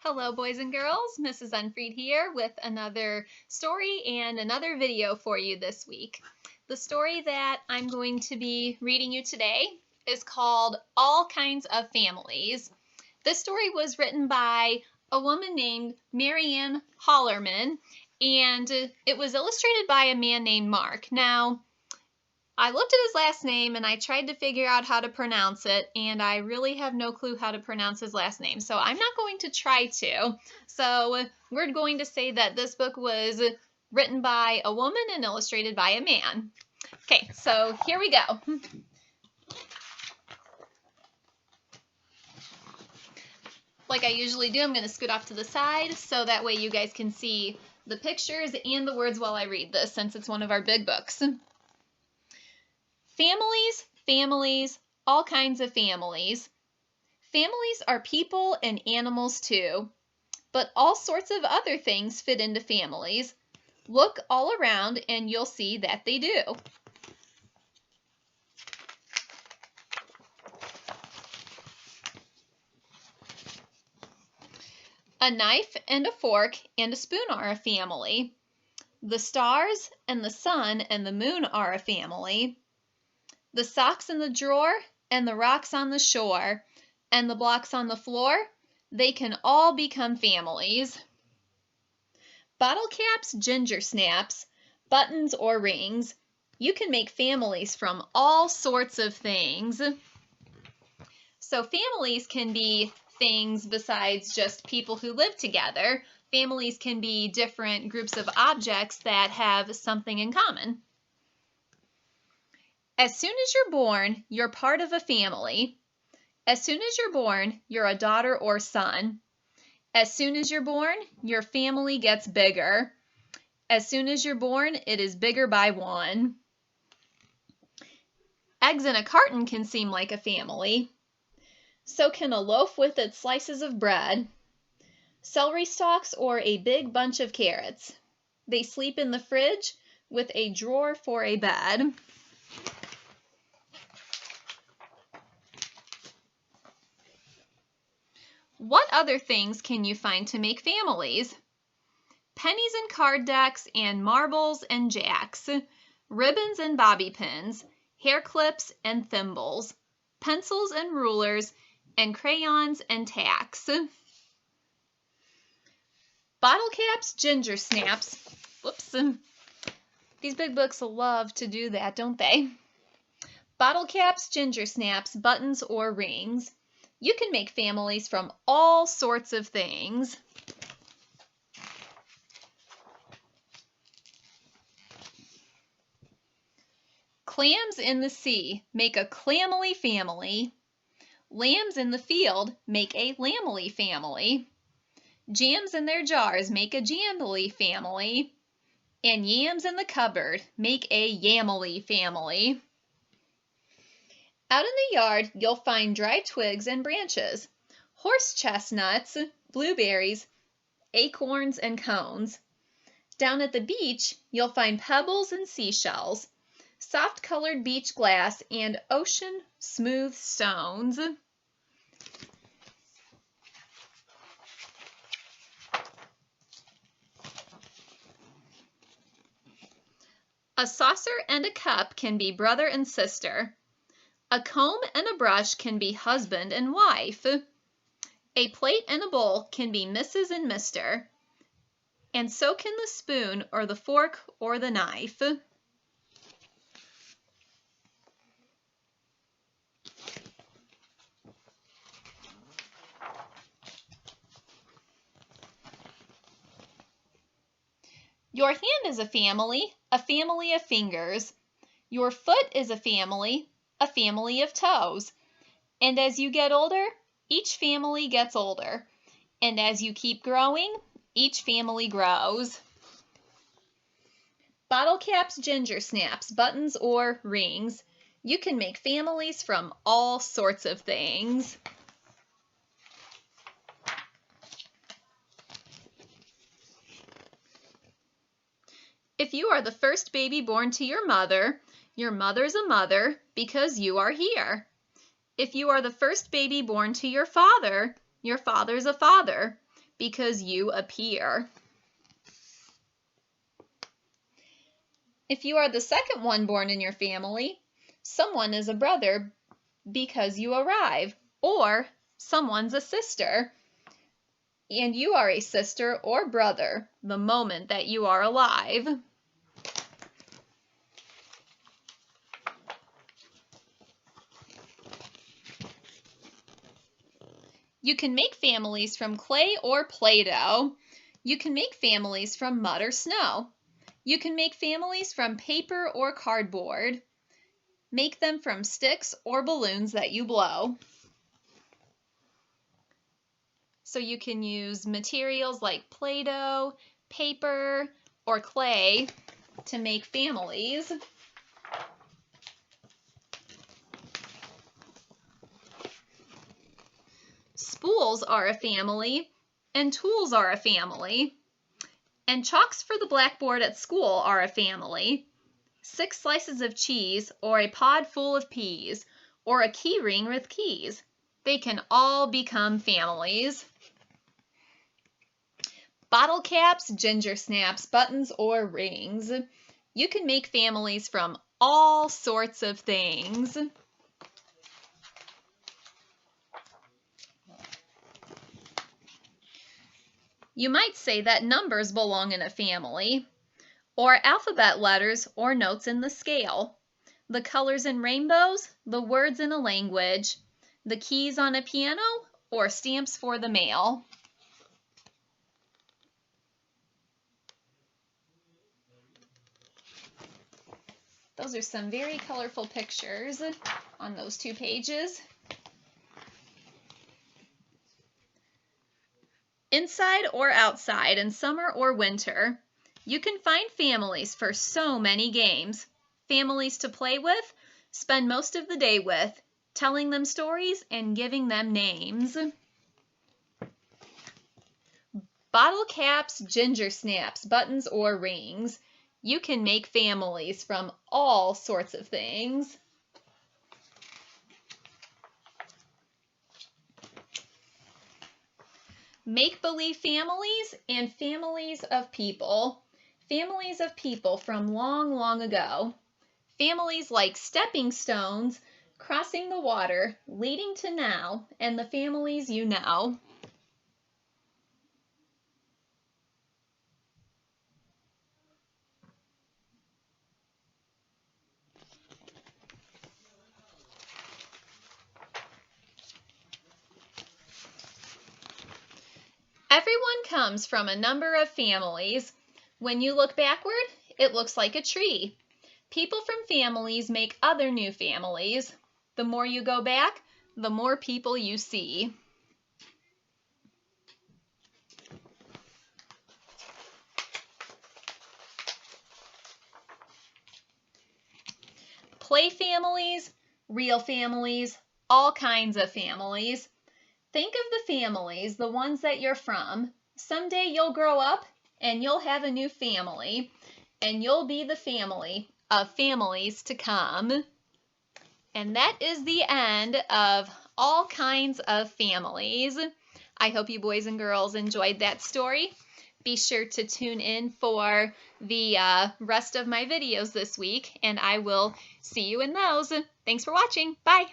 Hello, boys and girls. Mrs. Unfried here with another story and another video for you this week. The story that I'm going to be reading you today is called All Kinds of Families. This story was written by a woman named Mary Ann Hoberman, and it was illustrated by a man named Mark. Now, I looked at his last name and I tried to figure out how to pronounce it, and I really have no clue how to pronounce his last name, so I'm not going to try to. So we're going to say that this book was written by a woman and illustrated by a man. Okay, so here we go. Like I usually do, I'm going to scoot off to the side so that way you guys can see the pictures and the words while I read this, since it's one of our big books. Families, families, all kinds of families. Families are people and animals too, but all sorts of other things fit into families. Look all around and you'll see that they do. A knife and a fork and a spoon are a family. The stars and the sun and the moon are a family. The socks in the drawer and the rocks on the shore and the blocks on the floor, they can all become families. Bottle caps, ginger snaps, buttons or rings, you can make families from all sorts of things. So families can be things besides just people who live together. Families can be different groups of objects that have something in common. As soon as you're born, you're part of a family. As soon as you're born, you're a daughter or son. As soon as you're born, your family gets bigger. As soon as you're born, it is bigger by one. Eggs in a carton can seem like a family. So can a loaf with its slices of bread. Celery stalks or a big bunch of carrots. They sleep in the fridge with a drawer for a bed. What other things can you find to make families? Pennies and card decks and marbles and jacks, ribbons and bobby pins, hair clips and thimbles, pencils and rulers, and crayons and tacks. Bottle caps, ginger snaps. Whoops. These big books love to do that, don't they? Bottle caps, ginger snaps, buttons, or rings. You can make families from all sorts of things. Clams in the sea make a clamily family. Lambs in the field make a lambily family. Jams in their jars make a jambly family. And yams in the cupboard make a yamily family. Out in the yard, you'll find dry twigs and branches, horse chestnuts, blueberries, acorns, and cones. Down at the beach, you'll find pebbles and seashells, soft-colored beach glass, and ocean-smooth stones. A saucer and a cup can be brother and sister. A comb and a brush can be husband and wife. A plate and a bowl can be Mrs. and Mr. And so can the spoon or the fork or the knife. Your hand is a family of fingers. Your foot is a family of toes. And as you get older, each family gets older. And as you keep growing, each family grows. Bottle caps, ginger snaps, buttons, or rings. You can make families from all sorts of things. If you are the first baby born to your mother's a mother because you are here. If you are the first baby born to your father's a father because you appear. If you are the second one born in your family, someone is a brother because you arrive, or someone's a sister, and you are a sister or brother the moment that you are alive. You can make families from clay or Play-Doh. You can make families from mud or snow. You can make families from paper or cardboard. Make them from sticks or balloons that you blow. So you can use materials like Play-Doh, paper, or clay to make families. Spools are a family, and tools are a family. And chalks for the blackboard at school are a family. 6 slices of cheese, or a pod full of peas, or a key ring with keys. They can all become families. Bottle caps, ginger snaps, buttons, or rings. You can make families from all sorts of things. You might say that numbers belong in a family, or alphabet letters or notes in the scale, the colors in rainbows, the words in a language, the keys on a piano, or stamps for the mail. Those are some very colorful pictures on those 2 pages. Inside or outside, in summer or winter, you can find families for so many games. Families to play with, spend most of the day with, telling them stories and giving them names. Bottle caps, ginger snaps, buttons, or rings. You can make families from all sorts of things. Make-believe families and families of people. Families of people from long, long ago. Families like stepping stones, crossing the water, leading to now, and the families you know. Everyone comes from a number of families. When you look backward, it looks like a tree. People from families make other new families. The more you go back, the more people you see. Play families, real families, all kinds of families. Think of the families, the ones that you're from. Someday you'll grow up and you'll have a new family, and you'll be the family of families to come. And that is the end of all kinds of families. I hope you boys and girls enjoyed that story. Be sure to tune in for the rest of my videos this week, and I will see you in those. Thanks for watching. Bye.